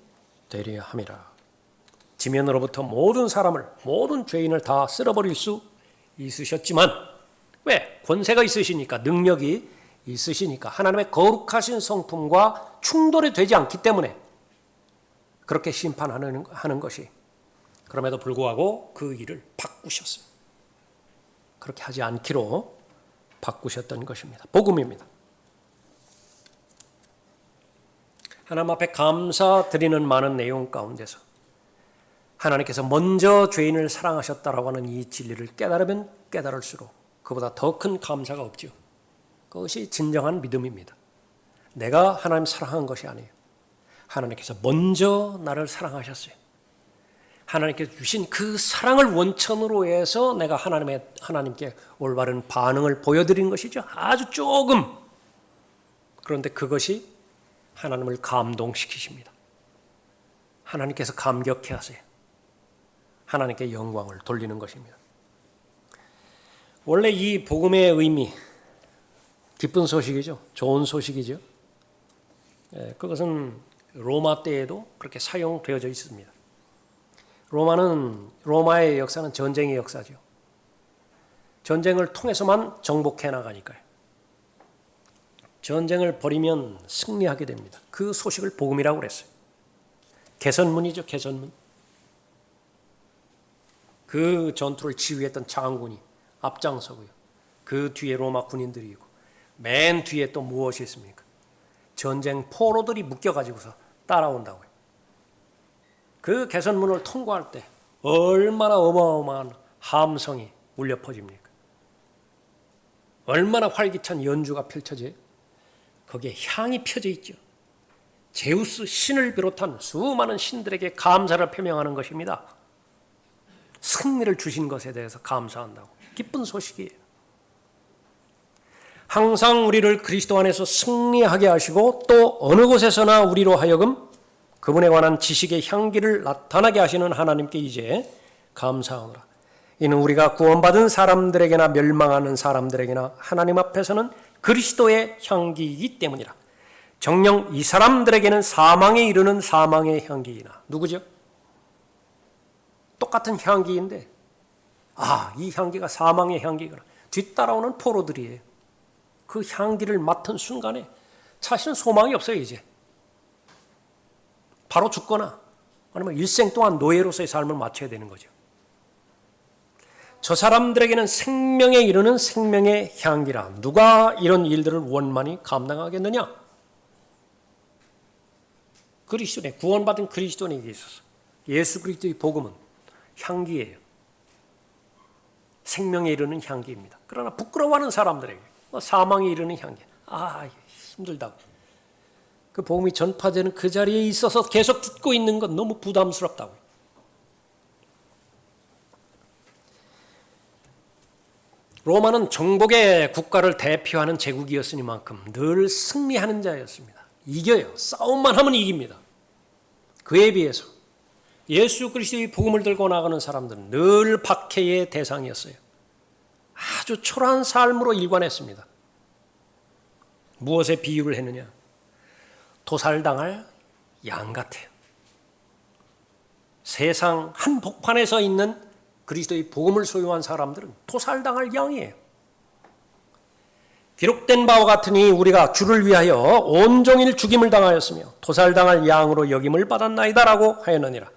되려 함이라. 지면으로부터 모든 사람을, 모든 죄인을 다 쓸어버릴 수 있으셨지만, 왜? 권세가 있으시니까, 능력이 있으시니까, 하나님의 거룩하신 성품과 충돌이 되지 않기 때문에 그렇게 심판하는 것이, 그럼에도 불구하고 그 일을 바꾸셨어요. 그렇게 하지 않기로 바꾸셨던 것입니다. 복음입니다. 하나님 앞에 감사드리는 많은 내용 가운데서 하나님께서 먼저 죄인을 사랑하셨다라고 하는 이 진리를 깨달으면 깨달을수록 그보다 더 큰 감사가 없죠. 그것이 진정한 믿음입니다. 내가 하나님 사랑한 것이 아니에요. 하나님께서 먼저 나를 사랑하셨어요. 하나님께서 주신 그 사랑을 원천으로 해서 내가 하나님께 올바른 반응을 보여드린 것이죠. 아주 조금. 그런데 그것이 하나님을 감동시키십니다. 하나님께서 감격해 하세요. 하나님께 영광을 돌리는 것입니다. 원래 이 복음의 의미, 기쁜 소식이죠. 좋은 소식이죠. 그것은 로마 때에도 그렇게 사용되어져 있습니다. 로마의 역사는 전쟁의 역사죠. 전쟁을 통해서만 정복해 나가니까요. 전쟁을 벌이면 승리하게 됩니다. 그 소식을 복음이라고 그랬어요. 개선문이죠, 개선문. 그 전투를 지휘했던 장군이 앞장서고요. 그 뒤에 로마 군인들이 있고 맨 뒤에 또 무엇이 있습니까? 전쟁 포로들이 묶여가지고서 따라온다고요. 그 개선문을 통과할 때 얼마나 어마어마한 함성이 울려 퍼집니까? 얼마나 활기찬 연주가 펼쳐져요? 거기에 향이 펴져 있죠. 제우스 신을 비롯한 수많은 신들에게 감사를 표명하는 것입니다. 승리를 주신 것에 대해서 감사한다고. 기쁜 소식이에요. 항상 우리를 그리스도 안에서 승리하게 하시고 또 어느 곳에서나 우리로 하여금 그분에 관한 지식의 향기를 나타나게 하시는 하나님께 이제 감사하노라. 이는 우리가 구원받은 사람들에게나 멸망하는 사람들에게나 하나님 앞에서는 그리스도의 향기이기 때문이라. 정녕 이 사람들에게는 사망에 이르는 사망의 향기이나. 누구죠? 똑같은 향기인데 이 향기가 사망의 향기구나. 뒤따라오는 포로들이에요. 그 향기를 맡은 순간에 자신은 소망이 없어요. 이제 바로 죽거나 아니면 일생 동안 노예로서의 삶을 마쳐야 되는 거죠. 저 사람들에게는 생명에 이르는 생명의 향기라. 누가 이런 일들을 원만히 감당하겠느냐? 그리스도네, 구원받은 그리스도인에게 있어서 예수 그리스도의 복음은 향기예요. 생명에 이르는 향기입니다. 그러나 부끄러워하는 사람들에게 사망에 이르는 향기. 힘들다고. 그 복음이 전파되는 그 자리에 있어서 계속 듣고 있는 건 너무 부담스럽다고. 로마는 정복의 국가를 대표하는 제국이었으니만큼 늘 승리하는 자였습니다. 이겨요. 싸움만 하면 이깁니다. 그에 비해서 예수 그리스도의 복음을 들고 나가는 사람들은 늘 박해의 대상이었어요. 아주 초라한 삶으로 일관했습니다. 무엇에 비유를 했느냐? 도살당할 양 같아요. 세상 한복판에 서 있는 그리스도의 복음을 소유한 사람들은 도살당할 양이에요. 기록된 바와 같으니 우리가 주를 위하여 온종일 죽임을 당하였으며 도살당할 양으로 여김을 받았나이다 라고 하였느니라.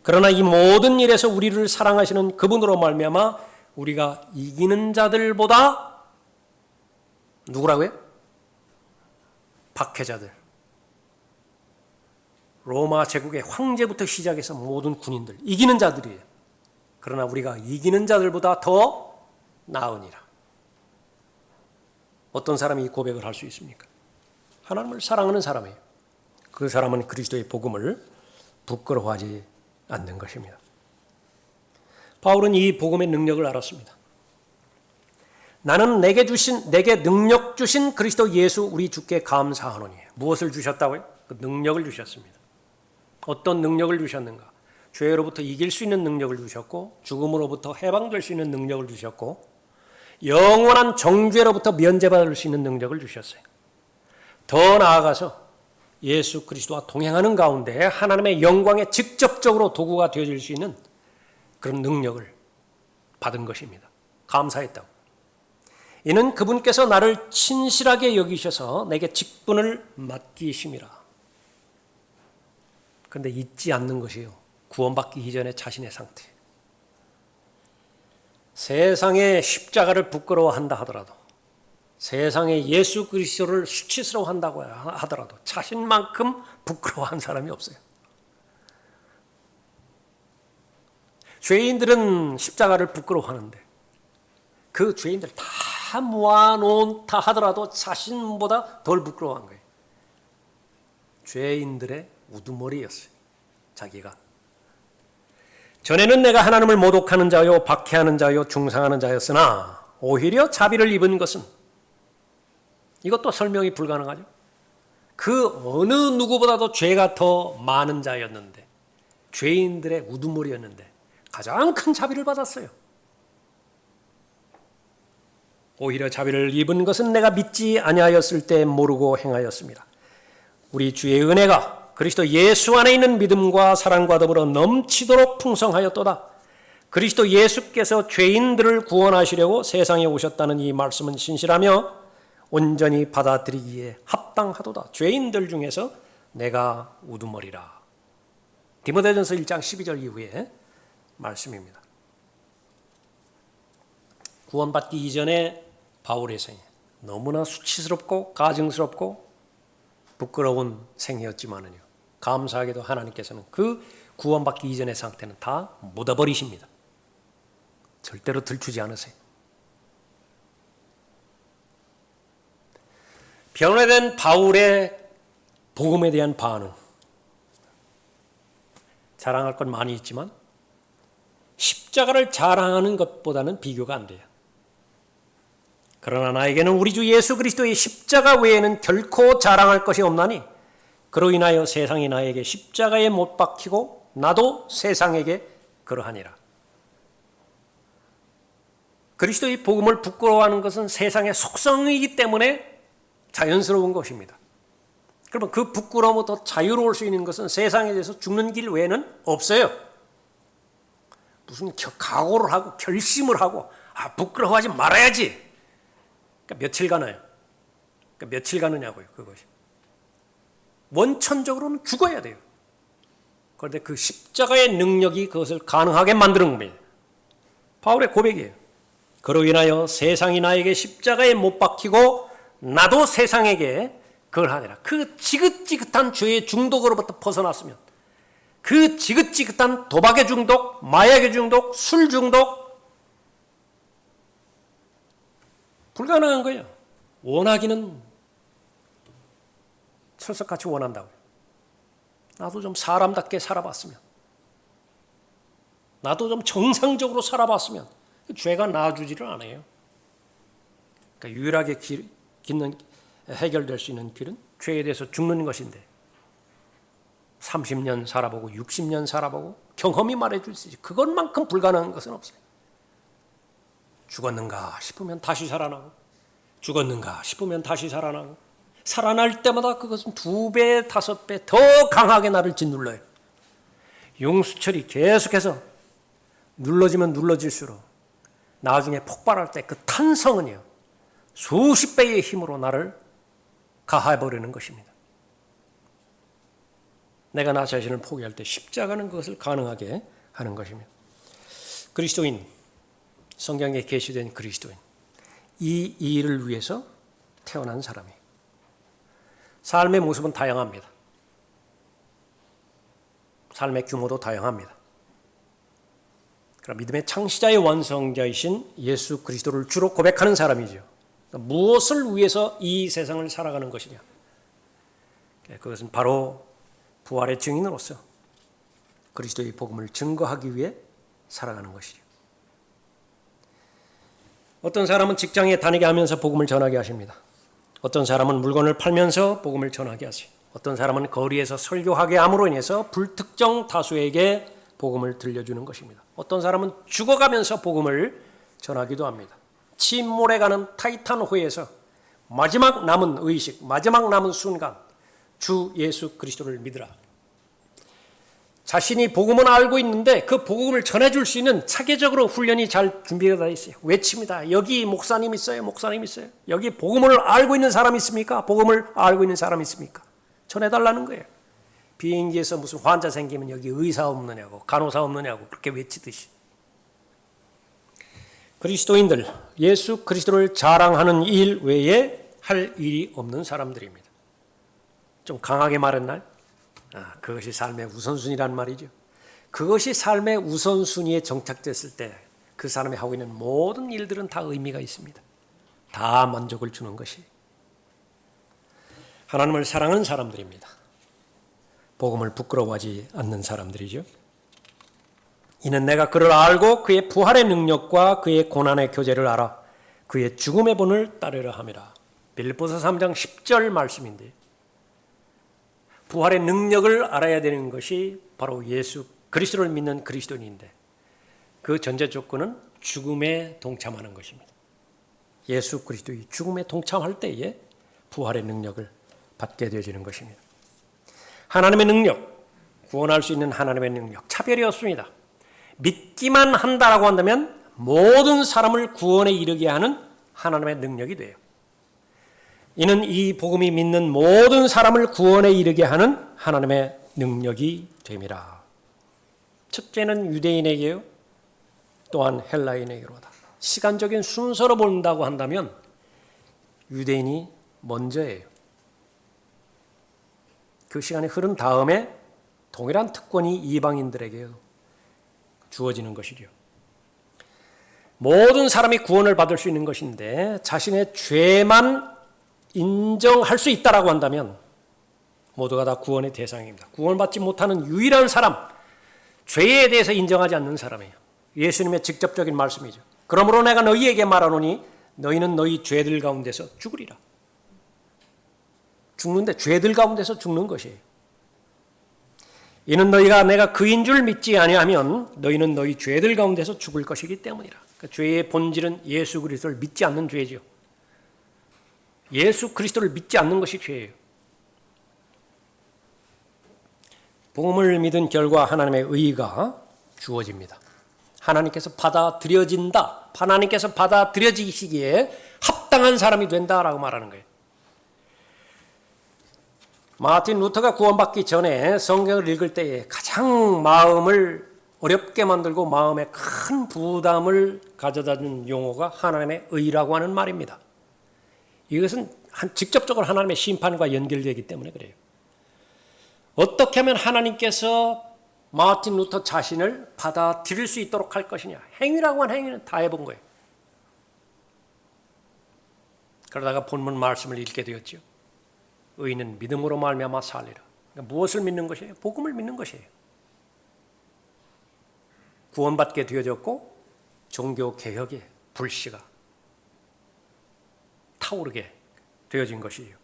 그러나 이 모든 일에서 우리를 사랑하시는 그분으로 말미암아 우리가 이기는 자들보다 누구라고요? 박해자들. 로마 제국의 황제부터 시작해서 모든 군인들, 이기는 자들이에요. 그러나 우리가 이기는 자들보다 더 나으니라. 어떤 사람이 이 고백을 할 수 있습니까? 하나님을 사랑하는 사람이에요. 그 사람은 그리스도의 복음을 부끄러워하지 않는 것입니다. 바울은 이 복음의 능력을 알았습니다. 나는 내게 능력 주신 그리스도 예수 우리 주께 감사하노니. 무엇을 주셨다고요? 그 능력을 주셨습니다. 어떤 능력을 주셨는가? 죄로부터 이길 수 있는 능력을 주셨고, 죽음으로부터 해방될 수 있는 능력을 주셨고, 영원한 정죄로부터 면제받을 수 있는 능력을 주셨어요. 더 나아가서 예수 그리스도와 동행하는 가운데 하나님의 영광에 직접적으로 도구가 되어질 수 있는 그런 능력을 받은 것입니다. 감사했다고. 이는 그분께서 나를 친실하게 여기셔서 내게 직분을 맡기심이라. 그런데 잊지 않는 것이요. 구원받기 이전의 자신의 상태. 세상의 십자가를 부끄러워한다 하더라도, 세상에 예수 그리스도를 수치스러워한다고 하더라도 자신만큼 부끄러워한 사람이 없어요. 죄인들은 십자가를 부끄러워하는데 그 죄인들 다 모아놓다 하더라도 자신보다 덜 부끄러워한 거예요. 죄인들의 우두머리였어요. 자기가. 전에는 내가 하나님을 모독하는 자요, 박해하는 자요, 중상하는 자였으나 오히려 자비를 입은 것은, 이것도 설명이 불가능하죠. 그 어느 누구보다도 죄가 더 많은 자였는데, 죄인들의 우두머리였는데 가장 큰 자비를 받았어요. 오히려 자비를 입은 것은 내가 믿지 아니하였을 때 모르고 행하였습니다. 우리 주의 은혜가 그리스도 예수 안에 있는 믿음과 사랑과 더불어 넘치도록 풍성하였도다. 그리스도 예수께서 죄인들을 구원하시려고 세상에 오셨다는 이 말씀은 신실하며 온전히 받아들이기에 합당하도다. 죄인들 중에서 내가 우두머리라. 디모데전서 1장 12절 이후에 말씀입니다. 구원받기 이전에 바울의 생애. 너무나 수치스럽고 가증스럽고 부끄러운 생애였지만은요. 감사하게도 하나님께서는 그 구원받기 이전의 상태는 다 묻어버리십니다. 절대로 들추지 않으세요. 변화된 바울의 복음에 대한 반응. 자랑할 건 많이 있지만 십자가를 자랑하는 것보다는 비교가 안 돼요. 그러나 나에게는 우리 주 예수 그리스도의 십자가 외에는 결코 자랑할 것이 없나니 그로 인하여 세상이 나에게 십자가에 못 박히고 나도 세상에게 그러하니라. 그리스도의 복음을 부끄러워하는 것은 세상의 속성이기 때문에 자연스러운 것입니다. 그러면 그 부끄러움부터 자유로울 수 있는 것은 세상에 대해서 죽는 길 외에는 없어요. 무슨 각오를 하고 결심을 하고 부끄러워하지 말아야지. 그러니까 며칠 가나요? 그러니까 며칠 가느냐고요. 그것이. 원천적으로는 죽어야 돼요. 그런데 그 십자가의 능력이 그것을 가능하게 만드는 겁니다. 바울의 고백이에요. 그로 인하여 세상이 나에게 십자가에 못 박히고 나도 세상에게 그걸 하니라. 그 지긋지긋한 죄의 중독으로부터 벗어났으면 그 지긋지긋한 도박의 중독, 마약의 중독, 술 중독 불가능한 거예요. 원하기는 철석같이 원한다고요. 나도 좀 사람답게 살아봤으면, 나도 좀 정상적으로 살아봤으면 죄가 나아주지를 않아요. 그러니까 유일하게 해결될 수 있는 길은 죄에 대해서 죽는 것인데 30년 살아보고 60년 살아보고 경험이 말해줄 수 있지. 그것만큼 불가능한 것은 없어요. 죽었는가 싶으면 다시 살아나고 죽었는가 싶으면 다시 살아나고 살아날 때마다 그것은 2배, 5배 더 강하게 나를 짓눌러요. 용수철이 계속해서 눌러지면 눌러질수록 나중에 폭발할 때 그 탄성은요 수십 배의 힘으로 나를 가해버리는 것입니다. 내가 나 자신을 포기할 때 십자가는 그것을 가능하게 하는 것입니다. 그리스도인, 성경에 계시된 그리스도인, 이 일을 위해서 태어난 사람이에요. 삶의 모습은 다양합니다. 삶의 규모도 다양합니다. 그럼 믿음의 창시자의 완성자이신 예수 그리스도를 주로 고백하는 사람이죠. 무엇을 위해서 이 세상을 살아가는 것이냐? 그것은 바로 부활의 증인으로서 그리스도의 복음을 증거하기 위해 살아가는 것이죠. 어떤 사람은 직장에 다니게 하면서 복음을 전하게 하십니다. 어떤 사람은 물건을 팔면서 복음을 전하게 하세요. 어떤 사람은 거리에서 설교하게 함으로 인해서 불특정 다수에게 복음을 들려주는 것입니다. 어떤 사람은 죽어가면서 복음을 전하기도 합니다. 침몰해 가는 타이탄호에서 마지막 남은 의식, 마지막 남은 순간 주 예수 그리스도를 믿으라. 자신이 복음은 알고 있는데 그 복음을 전해줄 수 있는 차계적으로 훈련이 잘 준비가 되어 있어요. 외칩니다. 여기 목사님 있어요. 목사님 있어요. 여기 복음을 알고 있는 사람 있습니까? 복음을 알고 있는 사람 있습니까? 전해달라는 거예요. 비행기에서 무슨 환자 생기면 여기 의사 없느냐고, 간호사 없느냐고 그렇게 외치듯이. 그리스도인들, 예수 그리스도를 자랑하는 일 외에 할 일이 없는 사람들입니다. 좀 강하게 말했나요? 그것이 삶의 우선순위란 말이죠. 그것이 삶의 우선순위에 정착됐을 때 그 사람이 하고 있는 모든 일들은 다 의미가 있습니다. 다 만족을 주는 것이. 하나님을 사랑하는 사람들입니다. 복음을 부끄러워하지 않는 사람들이죠. 이는 내가 그를 알고 그의 부활의 능력과 그의 고난의 교제를 알아 그의 죽음의 본을 따르려 함이라. 빌립보서 3장 10절 말씀인데 부활의 능력을 알아야 되는 것이 바로 예수 그리스도를 믿는 그리스도인인데 그 전제 조건은 죽음에 동참하는 것입니다. 예수 그리스도의 죽음에 동참할 때에 부활의 능력을 받게 되어지는 것입니다. 하나님의 능력, 구원할 수 있는 하나님의 능력, 차별이 없습니다. 믿기만 한다라고 한다면 모든 사람을 구원에 이르게 하는 하나님의 능력이 돼요. 이는 이 복음이 믿는 모든 사람을 구원에 이르게 하는 하나님의 능력이 됨이라. 첫째는 유대인에게요, 또한 헬라인에게로다. 시간적인 순서로 본다고 한다면 유대인이 먼저예요. 그 시간이 흐른 다음에 동일한 특권이 이방인들에게 주어지는 것이죠. 모든 사람이 구원을 받을 수 있는 것인데 자신의 죄만 인정할 수 있다라고 한다면 모두가 다 구원의 대상입니다. 구원받지 못하는 유일한 사람, 죄에 대해서 인정하지 않는 사람이에요. 예수님의 직접적인 말씀이죠. 그러므로 내가 너희에게 말하노니 너희는 너희 죄들 가운데서 죽으리라. 죽는데 죄들 가운데서 죽는 것이에요. 이는 너희가 내가 그인 줄 믿지 아니하면 너희는 너희 죄들 가운데서 죽을 것이기 때문이라. 그러니까 죄의 본질은 예수 그리스도를 믿지 않는 죄죠. 예수 그리스도를 믿지 않는 것이 죄예요. 복음을 믿은 결과 하나님의 의가 주어집니다. 하나님께서 받아들여진다. 하나님께서 받아들여지시기에 합당한 사람이 된다라고 말하는 거예요. 마틴 루터가 구원받기 전에 성경을 읽을 때에 가장 마음을 어렵게 만들고 마음에 큰 부담을 가져다 준 용어가 하나님의 의라고 하는 말입니다. 이것은 직접적으로 하나님의 심판과 연결되기 때문에 그래요. 어떻게 하면 하나님께서 마틴 루터 자신을 받아들일 수 있도록 할 것이냐. 행위라고 하는 행위는 다 해본 거예요. 그러다가 본문 말씀을 읽게 되었죠. 의인은 믿음으로 말미암아 살리라. 그러니까 무엇을 믿는 것이에요? 복음을 믿는 것이에요. 구원받게 되어졌고 종교개혁의 불씨가 타오르게 되어진 것이에요.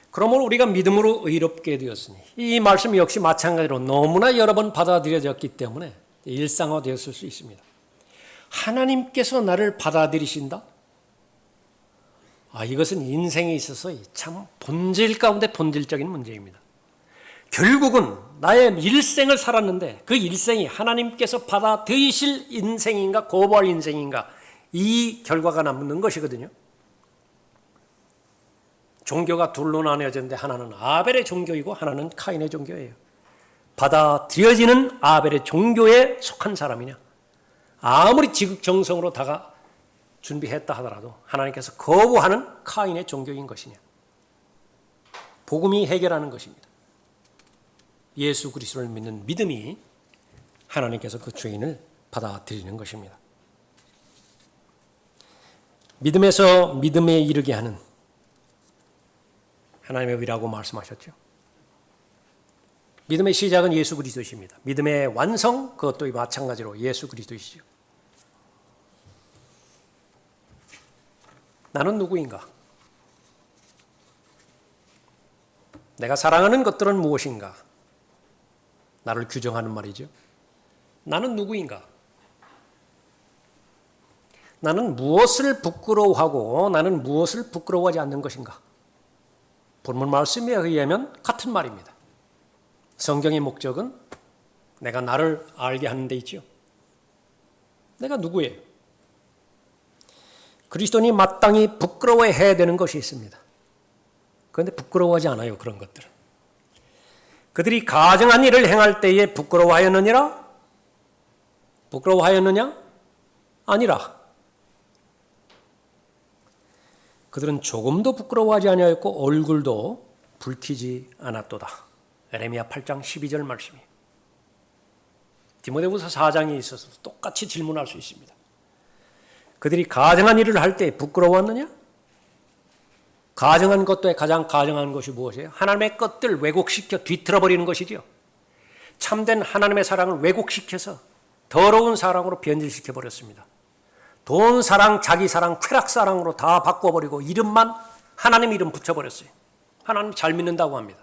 그러므로 우리가 믿음으로 의롭게 되었으니 이 말씀 역시 마찬가지로 너무나 여러 번 받아들여졌기 때문에 일상화되었을 수 있습니다. 하나님께서 나를 받아들이신다? 이것은 인생에 있어서 참 본질 가운데 본질적인 문제입니다. 결국은 나의 일생을 살았는데 그 일생이 하나님께서 받아들이실 인생인가 거부할 인생인가 이 결과가 남는 것이거든요. 종교가 둘로 나뉘어졌는데 하나는 아벨의 종교이고 하나는 카인의 종교예요. 받아들여지는 아벨의 종교에 속한 사람이냐, 아무리 지극정성으로 다가 준비했다 하더라도 하나님께서 거부하는 카인의 종교인 것이냐. 복음이 해결하는 것입니다. 예수 그리스도를 믿는 믿음이 하나님께서 그 죄인을 받아들이는 것입니다. 믿음에서 믿음에 이르게 하는 하나님의 의라고 말씀하셨죠. 믿음의 시작은 예수 그리스도이십니다. 믿음의 완성, 그것도 마찬가지로 예수 그리스도이시죠. 나는 누구인가? 내가 사랑하는 것들은 무엇인가? 나를 규정하는 말이죠. 나는 누구인가? 나는 무엇을 부끄러워하고 나는 무엇을 부끄러워하지 않는 것인가? 본문 말씀에 의하면 같은 말입니다. 성경의 목적은 내가 나를 알게 하는 데 있죠. 내가 누구예요? 그리스도인이 마땅히 부끄러워해야 되는 것이 있습니다. 그런데 부끄러워하지 않아요. 그런 것들은. 그들이 가증한 일을 행할 때에 부끄러워하였느니라? 부끄러워하였느냐? 아니라. 그들은 조금도 부끄러워하지 아니하였고 얼굴도 붉히지 않았도다. 에레미야 8장 12절 말씀이에요. 디모데후서 4장에 있어서 똑같이 질문할 수 있습니다. 그들이 가증한 일을 할 때 부끄러웠느냐? 가증한 것도에 가장 가증한 것이 무엇이에요? 하나님의 것들 왜곡시켜 뒤틀어버리는 것이죠. 참된 하나님의 사랑을 왜곡시켜서 더러운 사랑으로 변질시켜버렸습니다. 돈 사랑, 자기 사랑, 쾌락 사랑으로 다 바꿔버리고 이름만 하나님 이름 붙여버렸어요. 하나님 잘 믿는다고 합니다.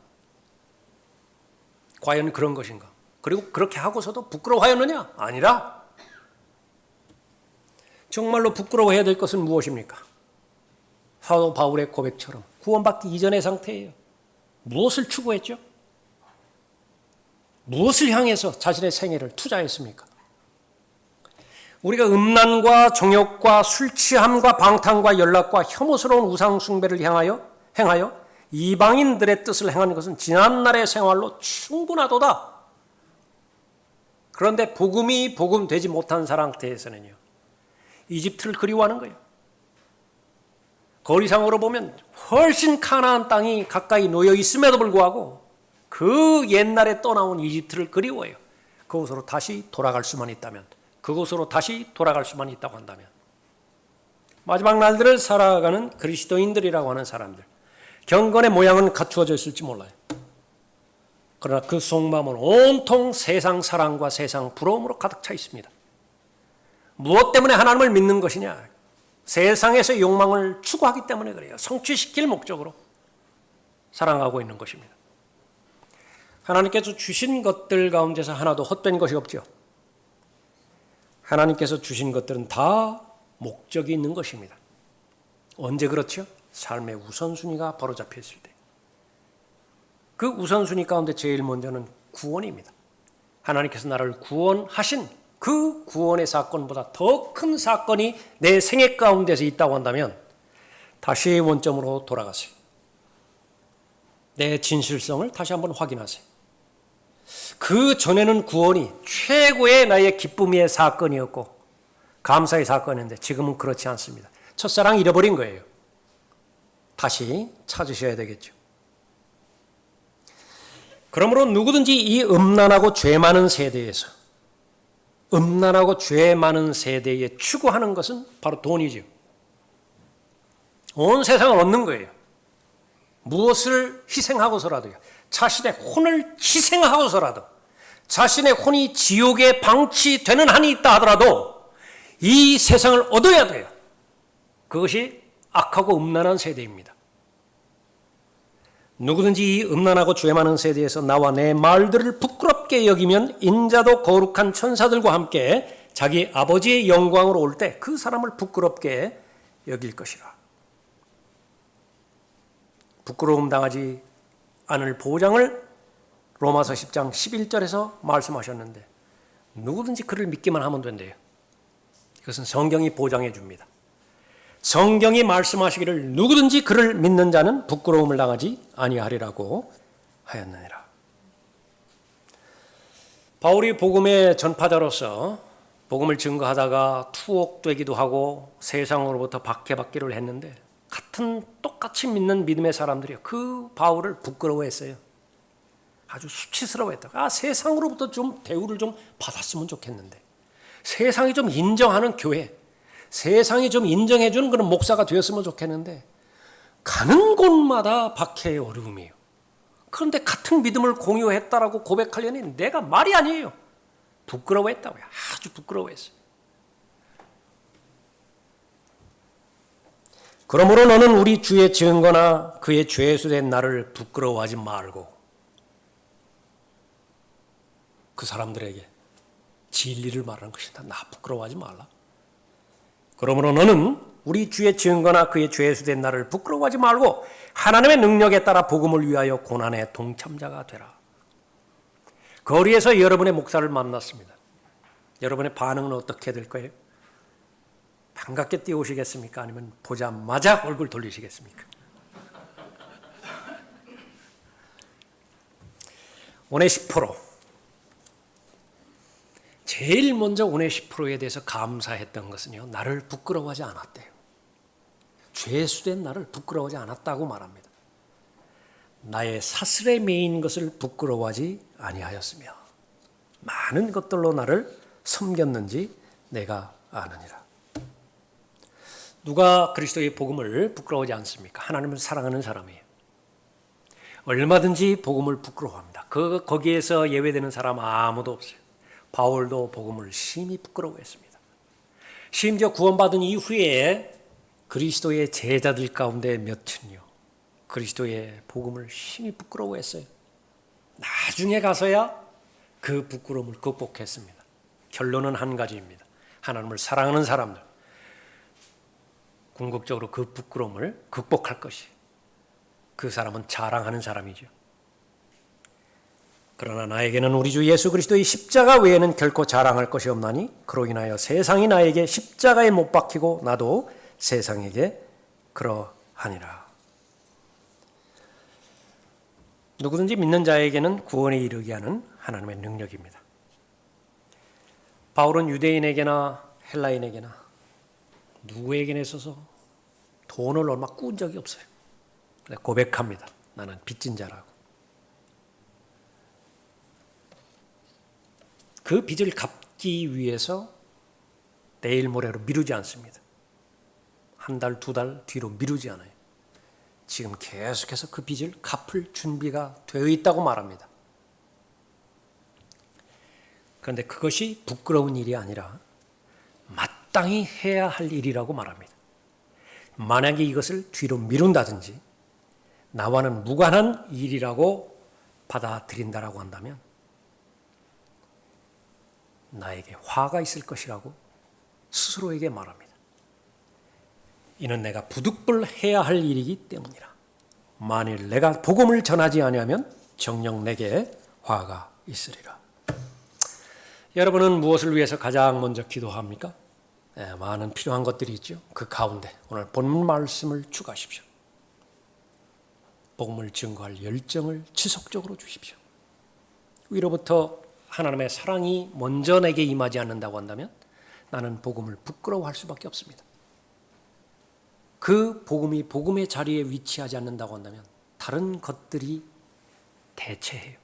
과연 그런 것인가? 그리고 그렇게 하고서도 부끄러워하였느냐? 아니라 정말로 부끄러워해야 될 것은 무엇입니까? 사도 바울의 고백처럼 구원받기 이전의 상태예요. 무엇을 추구했죠? 무엇을 향해서 자신의 생애를 투자했습니까? 우리가 음란과 정욕과 술 취함과 방탕과 연락과 혐오스러운 우상 숭배를 행하여 이방인들의 뜻을 행하는 것은 지난날의 생활로 충분하도다. 그런데 복음이 복음되지 못한 상태에서는요, 이집트를 그리워하는 거예요. 거리상으로 보면 훨씬 가나안 땅이 가까이 놓여 있음에도 불구하고 그 옛날에 떠나온 이집트를 그리워해요. 그곳으로 다시 돌아갈 수만 있다면, 그곳으로 다시 돌아갈 수만 있다고 한다면. 마지막 날들을 살아가는 그리스도인들이라고 하는 사람들, 경건의 모양은 갖추어져 있을지 몰라요. 그러나 그 속마음은 온통 세상 사랑과 세상 부러움으로 가득 차 있습니다. 무엇 때문에 하나님을 믿는 것이냐? 세상에서 욕망을 추구하기 때문에 그래요. 성취시킬 목적으로 사랑하고 있는 것입니다. 하나님께서 주신 것들 가운데서 하나도 헛된 것이 없죠. 하나님께서 주신 것들은 다 목적이 있는 것입니다. 언제 그렇죠? 삶의 우선순위가 바로잡혀 있을 때. 그 우선순위 가운데 제일 먼저는 구원입니다. 하나님께서 나를 구원하신 그 구원의 사건보다 더 큰 사건이 내 생애 가운데서 있다고 한다면 다시 원점으로 돌아가세요. 내 진실성을 다시 한번 확인하세요. 그 전에는 구원이 최고의 나의 기쁨의 사건이었고 감사의 사건인데 지금은 그렇지 않습니다. 첫사랑 잃어버린 거예요. 다시 찾으셔야 되겠죠. 그러므로 누구든지 이 음란하고 죄 많은 세대에서, 음란하고 죄 많은 세대에 추구하는 것은 바로 돈이죠. 온 세상을 얻는 거예요. 무엇을 희생하고서라도요. 자신의 혼을 희생하고서라도, 자신의 혼이 지옥에 방치되는 한이 있다 하더라도 이 세상을 얻어야 돼요. 그것이 악하고 음란한 세대입니다. 누구든지 이 음란하고 죄 많은 세대에서 나와 내 말들을 부끄럽게 여기면 인자도 거룩한 천사들과 함께 자기 아버지의 영광으로 올 때 그 사람을 부끄럽게 여길 것이라. 부끄러움 당하지 않을 보장을 로마서 10장 11절에서 말씀하셨는데 누구든지 그를 믿기만 하면 된대요. 이것은 성경이 보장해 줍니다. 성경이 말씀하시기를 누구든지 그를 믿는 자는 부끄러움을 당하지 아니하리라고 하였느니라. 바울이 복음의 전파자로서 복음을 증거하다가 투옥되기도 하고 세상으로부터 박해받기를 했는데 같은 똑같이 믿는 믿음의 사람들이 그 바울을 부끄러워했어요. 아주 수치스러워했다. 세상으로부터 좀 대우를 좀 받았으면 좋겠는데, 세상이 좀 인정하는 교회, 세상이 좀 인정해주는 그런 목사가 되었으면 좋겠는데 가는 곳마다 박해의 어려움이에요. 그런데 같은 믿음을 공유했다라고 고백하려니 내가 말이 아니에요. 부끄러워했다고요. 아주 부끄러워했어요. 그러므로 너는 우리 주의 증거나 그의 죄수된 나를 부끄러워하지 말고, 그 사람들에게 진리를 말하는 것이다. 나 부끄러워하지 말라. 그러므로 너는 우리 주의 증거나 그의 죄수된 나를 부끄러워하지 말고 하나님의 능력에 따라 복음을 위하여 고난의 동참자가 되라. 거리에서 여러분의 목사를 만났습니다. 여러분의 반응은 어떻게 될 거예요? 반갑게 뛰어오시겠습니까? 아니면 보자마자 얼굴 돌리시겠습니까? 오네시포로, 제일 먼저 오네시포로에 대해서 감사했던 것은요, 나를 부끄러워하지 않았대요. 죄수된 나를 부끄러워하지 않았다고 말합니다. 나의 사슬에 매인 것을 부끄러워하지 아니하였으며 많은 것들로 나를 섬겼는지 내가 아느니라. 누가 그리스도의 복음을 부끄러워하지 않습니까? 하나님을 사랑하는 사람이에요. 얼마든지 복음을 부끄러워합니다. 거기에서 예외되는 사람 아무도 없어요. 바울도 복음을 심히 부끄러워했습니다. 심지어 구원받은 이후에 그리스도의 제자들 가운데 몇은요, 그리스도의 복음을 심히 부끄러워했어요. 나중에 가서야 그 부끄러움을 극복했습니다. 결론은 한 가지입니다. 하나님을 사랑하는 사람들, 궁극적으로 그 부끄러움을 극복할 것이, 그 사람은 자랑하는 사람이죠. 그러나 나에게는 우리 주 예수 그리스도의 십자가 외에는 결코 자랑할 것이 없나니 그로 인하여 세상이 나에게 십자가에 못 박히고 나도 세상에게 그러하니라. 누구든지 믿는 자에게는 구원에 이르게 하는 하나님의 능력입니다. 바울은 유대인에게나 헬라인에게나 누구에게나 있어서 돈을 얼마 꾸은 적이 없어요. 고백합니다. 나는 빚진 자라고. 그 빚을 갚기 위해서 내일 모레로 미루지 않습니다. 한 달, 두 달 뒤로 미루지 않아요. 지금 계속해서 그 빚을 갚을 준비가 되어 있다고 말합니다. 그런데 그것이 부끄러운 일이 아니라 마땅히 해야 할 일이라고 말합니다. 만약에 이것을 뒤로 미룬다든지 나와는 무관한 일이라고 받아들인다라고 한다면 나에게 화가 있을 것이라고 스스로에게 말합니다. 이는 내가 부득불해야 할 일이기 때문이라. 만일 내가 복음을 전하지 아니하면 정녕 내게 화가 있으리라. 여러분은 무엇을 위해서 가장 먼저 기도합니까? 많은 필요한 것들이 있죠. 그 가운데 오늘 본문 말씀을 추가하십시오. 복음을 증거할 열정을 지속적으로 주십시오. 위로부터 하나님의 사랑이 먼저 내게 임하지 않는다고 한다면 나는 복음을 부끄러워할 수밖에 없습니다. 그 복음이 복음의 자리에 위치하지 않는다고 한다면 다른 것들이 대체해요.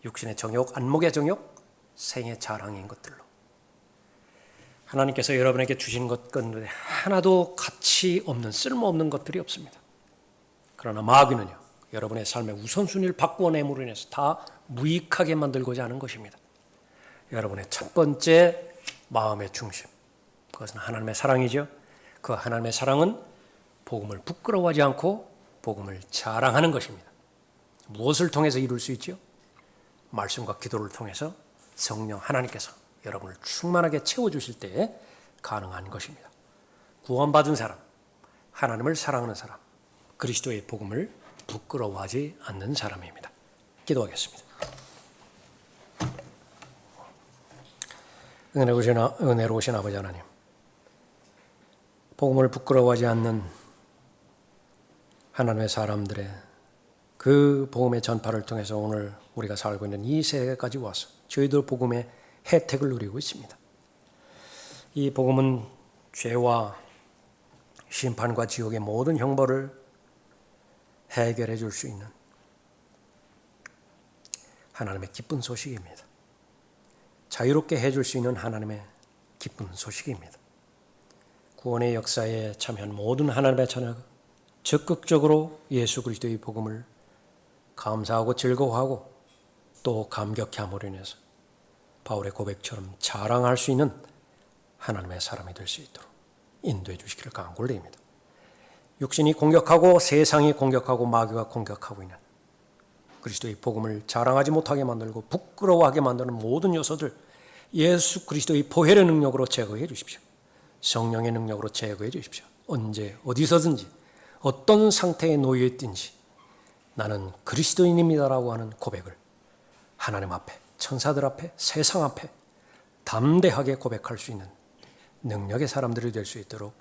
육신의 정욕, 안목의 정욕, 생의 자랑인 것들로. 하나님께서 여러분에게 주신 것 가운데 하나도 가치 없는, 쓸모없는 것들이 없습니다. 그러나 마귀는요, 여러분의 삶의 우선순위를 바꾸어 내므로 인해서 다 무익하게 만들고자 하는 것입니다. 여러분의 첫 번째 마음의 중심, 그것은 하나님의 사랑이죠. 그 하나님의 사랑은 복음을 부끄러워하지 않고 복음을 자랑하는 것입니다. 무엇을 통해서 이룰 수 있죠? 말씀과 기도를 통해서 성령 하나님께서 여러분을 충만하게 채워주실 때에 가능한 것입니다. 구원받은 사람, 하나님을 사랑하는 사람, 그리스도의 복음을 부끄러워하지 않는 사람입니다. 기도하겠습니다. 은혜로우신 아버지 하나님, 복음을 부끄러워하지 않는 하나님의 사람들의 그 복음의 전파를 통해서 오늘 우리가 살고 있는 이 세대까지 와서 저희들 복음의 혜택을 누리고 있습니다. 이 복음은 죄와 심판과 지옥의 모든 형벌을 해결해 줄 수 있는 하나님의 기쁜 소식입니다. 자유롭게 해줄 수 있는 하나님의 기쁜 소식입니다. 구원의 역사에 참여한 모든 하나님의 자녀가 적극적으로 예수 그리스도의 복음을 감사하고 즐거워하고 또 감격함으로 인해서 바울의 고백처럼 자랑할 수 있는 하나님의 사람이 될 수 있도록 인도해 주시기를 간구를 드립니다. 육신이 공격하고 세상이 공격하고 마귀가 공격하고 있는 그리스도의 복음을 자랑하지 못하게 만들고 부끄러워하게 만드는 모든 요소들 예수 그리스도의 보혈의 능력으로 제거해 주십시오. 성령의 능력으로 제거해 주십시오. 언제 어디서든지 어떤 상태에 놓여 있든지 나는 그리스도인입니다라고 하는 고백을 하나님 앞에, 천사들 앞에, 세상 앞에 담대하게 고백할 수 있는 능력의 사람들이 될 수 있도록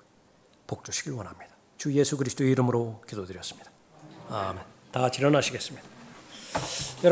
복 주시길 원합니다. 주 예수 그리스도의 이름으로 기도드렸습니다. 아멘. 다 같이 일어나시겠습니다. 여러분.